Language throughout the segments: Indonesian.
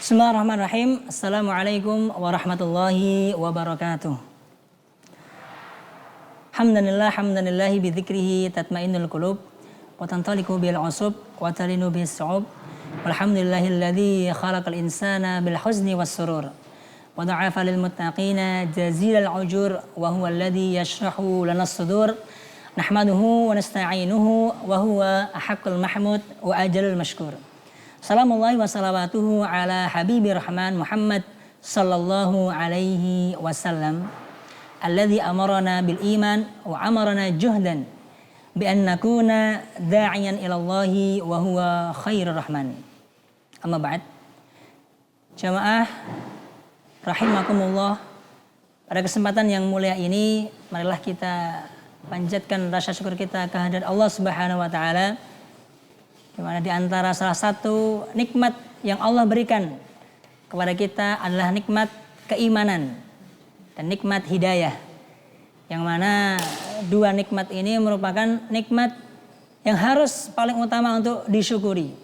Bismillahirrahmanirrahim. Assalamualaikum warahmatullahi wabarakatuh. Hamdanillahi bidzikrihi tatmainnul qulub wa tantaliqu bil usub wa talinu bis su'ub. Walhamdulillahilladzi khalaqal insana bil huzni was surur. Wa da'afa lil muttaqina jazilal ujur wa huwa alladzi yashrahu lanas sudur. Nahmaduhu wa nasta'inuhu wa huwa ahaqqul mahmud wa ajalul mashkur. Salamullahi wa salawatuhu ala habibi rahman Muhammad sallallahu alaihi wasallam alladhi amarana bil iman wa amarana juhdan bi an nakuna da'iyan ilallahi wa huwa khairur rahman. Amma ba'd. Jamaah rahimakumullah, pada kesempatan yang mulia ini marilah kita panjatkan rasa syukur kita kehadirat Allah Subhanahu wa taala, di mana di antara salah satu nikmat yang Allah berikan kepada kita adalah nikmat keimanan dan nikmat hidayah. Yang mana dua nikmat ini merupakan nikmat yang harus paling utama untuk disyukuri.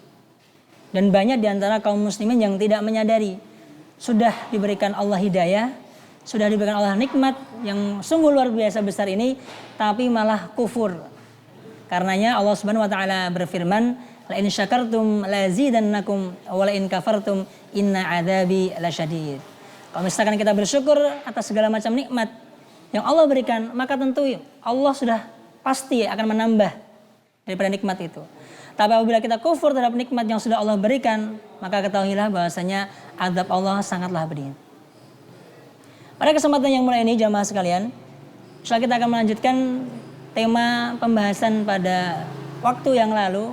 Dan banyak di antara kaum muslimin yang tidak menyadari sudah diberikan Allah hidayah, sudah diberikan Allah nikmat yang sungguh luar biasa besar ini, tapi malah kufur. Karenanya Allah Subhanahu wa taala berfirman, la in syakartum lazidannakum wa la in kafartum inna adzabi lasyadid. Kalau misalkan kita bersyukur atas segala macam nikmat yang Allah berikan, maka tentu Allah sudah pasti akan menambah daripada nikmat itu. Tapi apabila kita kufur terhadap nikmat yang sudah Allah berikan, maka ketahuilah bahwasanya azab Allah sangatlah pedih. Pada kesempatan yang mulai ini jamaah sekalian, insya Allah kita akan melanjutkan tema pembahasan pada waktu yang lalu,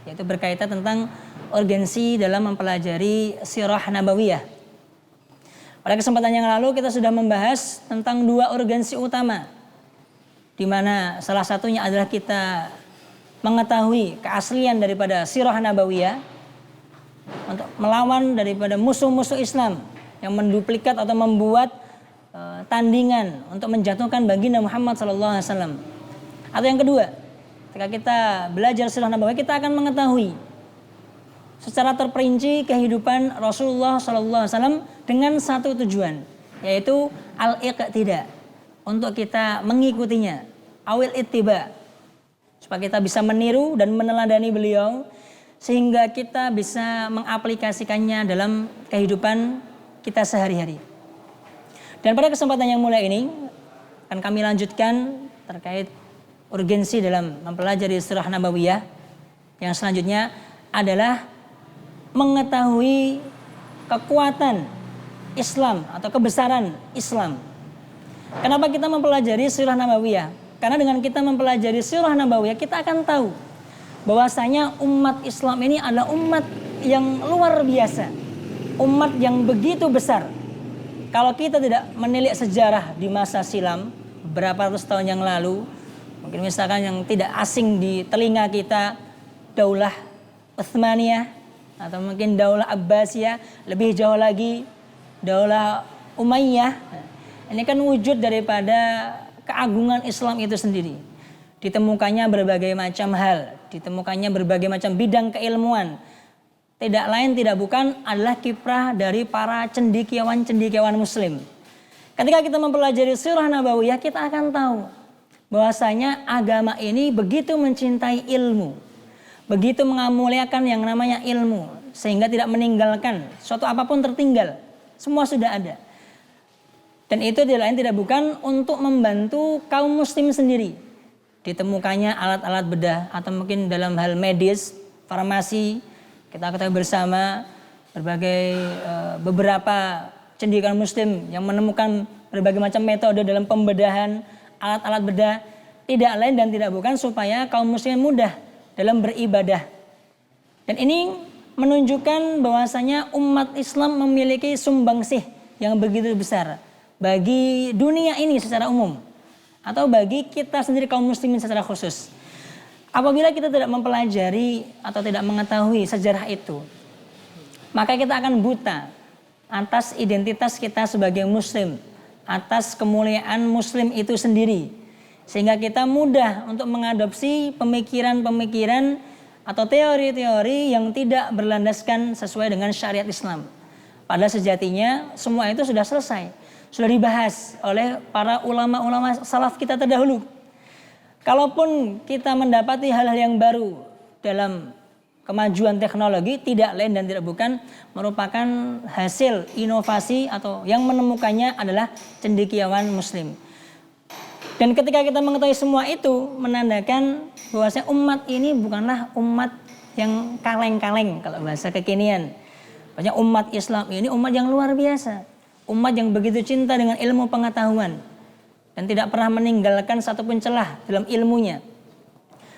yaitu berkaitan tentang urgensi dalam mempelajari sirah nabawiyah. Pada kesempatan yang lalu kita sudah membahas tentang dua urgensi utama, di mana salah satunya adalah kita mengetahui keaslian daripada sirah nabawiyah untuk melawan daripada musuh-musuh Islam yang menduplikat atau membuat tandingan untuk menjatuhkan baginda Muhammad SAW. Atau yang kedua, ketika kita belajar sirah nabawiyah, kita akan mengetahui secara terperinci kehidupan Rasulullah SAW dengan satu tujuan, yaitu al-iqtida, untuk kita mengikutinya, awil ittiba, supaya kita bisa meniru dan meneladani beliau, sehingga kita bisa mengaplikasikannya dalam kehidupan kita sehari-hari. Dan pada kesempatan yang mulia ini akan kami lanjutkan terkait urgensi dalam mempelajari sirah nabawiyah. Yang selanjutnya adalah mengetahui kekuatan Islam atau kebesaran Islam. Kenapa kita mempelajari sirah nabawiyah? Karena dengan kita mempelajari sirah nabawiyah, kita akan tahu bahwasanya umat Islam ini adalah umat yang luar biasa, umat yang begitu besar. Kalau kita tidak menilik sejarah di masa silam beberapa ratus tahun yang lalu, mungkin misalkan yang tidak asing di telinga kita, Daulah Utsmaniyah atau mungkin Daulah Abbasiyah, lebih jauh lagi Daulah Umayyah. Ini kan wujud daripada keagungan Islam itu sendiri. Ditemukannya berbagai macam hal, ditemukannya berbagai macam bidang keilmuan. Tidak lain tidak bukan adalah kiprah dari para cendekiawan-cendekiawan muslim. Ketika kita mempelajari sirah nabawiyah, kita akan tahu bahwasanya agama ini begitu mencintai ilmu, begitu mengamuliakan yang namanya ilmu, sehingga tidak meninggalkan suatu apapun tertinggal, semua sudah ada. Dan itu tidak lain tidak bukan untuk membantu kaum muslim sendiri. Ditemukannya alat-alat bedah atau mungkin dalam hal medis, farmasi, kita ketahui bersama berbagai beberapa cendekiawan muslim yang menemukan berbagai macam metode dalam pembedahan, alat-alat bedah, tidak lain dan tidak bukan supaya kaum muslim mudah dalam beribadah. Dan ini menunjukkan bahwasanya umat Islam memiliki sumbangsih yang begitu besar bagi dunia ini secara umum, atau bagi kita sendiri kaum muslimin secara khusus. Apabila kita tidak mempelajari atau tidak mengetahui sejarah itu, maka kita akan buta atas identitas kita sebagai muslim, atas kemuliaan muslim itu sendiri. Sehingga kita mudah untuk mengadopsi pemikiran-pemikiran atau teori-teori yang tidak berlandaskan sesuai dengan syariat Islam. Padahal sejatinya semua itu sudah selesai. Sudah dibahas oleh para ulama-ulama salaf kita terdahulu. Kalaupun kita mendapati hal-hal yang baru dalam kemajuan teknologi, tidak lain dan tidak bukan merupakan hasil inovasi atau yang menemukannya adalah cendekiawan muslim. Dan ketika kita mengetahui semua itu, menandakan bahwasanya umat ini bukanlah umat yang kaleng-kaleng kalau bahasa kekinian. Banyak umat Islam ini umat yang luar biasa. Umat yang begitu cinta dengan ilmu pengetahuan. Dan tidak pernah meninggalkan satupun celah dalam ilmunya.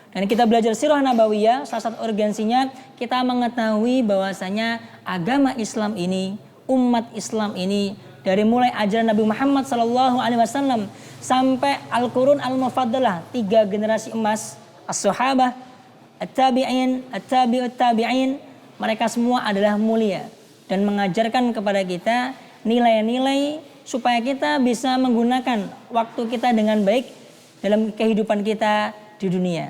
Dan kita belajar sirah nabawiyah, salah satu urgensinya kita mengetahui bahwasanya agama Islam ini, umat Islam ini, dari mulai ajaran Nabi Muhammad SAW sampai Al-Qurun Al-Mufaddalah, 3 generasi emas, as-sahabah, at-tabi'in, at-tabi'ut tabi'in, mereka semua adalah mulia dan mengajarkan kepada kita nilai-nilai supaya kita bisa menggunakan waktu kita dengan baik dalam kehidupan kita di dunia.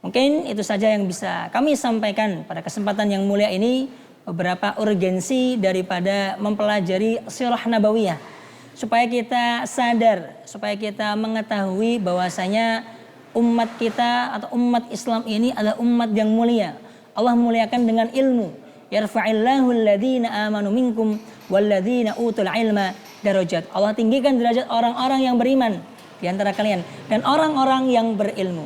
Mungkin itu saja yang bisa kami sampaikan pada kesempatan yang mulia ini, beberapa urgensi daripada mempelajari sirah nabawiyah supaya kita sadar, supaya kita mengetahui bahwasanya umat kita atau umat Islam ini adalah umat yang mulia. Allah muliakan dengan ilmu. Yarfa'illahu alladhina amanu minkum walladhina utul ilma darajat. Allah tinggikan derajat orang-orang yang beriman di antara kalian dan orang-orang yang berilmu.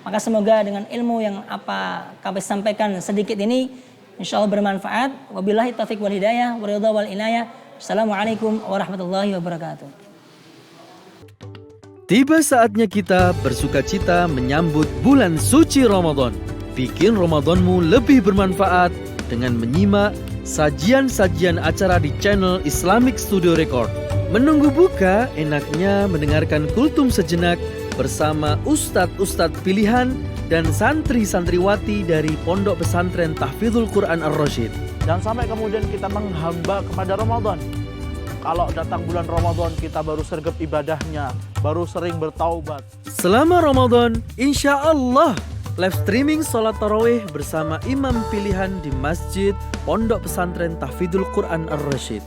Maka semoga dengan ilmu yang apa kami sampaikan sedikit ini insyaallah bermanfaat. Wabillahi taufiq wal hidayah wa ridha wal inayah. Assalamualaikum warahmatullahi wabarakatuh. Tiba saatnya kita bersukacita menyambut bulan suci Ramadan. Bikin Ramadanmu lebih bermanfaat dengan menyimak sajian-sajian acara di channel Islamic Studio Record. Menunggu buka, enaknya mendengarkan kultum sejenak bersama ustadz-ustadz pilihan dan santri-santriwati dari Pondok Pesantren Tahfidzul Quran Ar-Rasyid. Jangan sampai kemudian kita menghamba kepada Ramadan. Kalau datang bulan Ramadan kita baru sergap ibadahnya, baru sering bertaubat. Selama Ramadan, insya Allah live streaming sholat tarawih bersama imam pilihan di Masjid Pondok Pesantren Tahfidzul Quran Ar-Rasyid.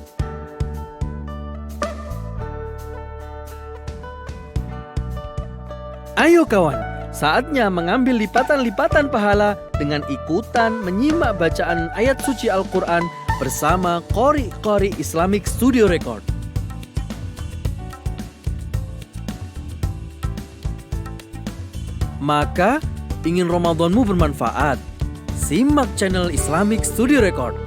Ayo kawan, saatnya mengambil lipatan-lipatan pahala dengan ikutan menyimak bacaan ayat suci Al-Quran bersama Qori Islamic Studio Record. Maka, ingin Ramadanmu bermanfaat? Simak channel Islamic Studio Record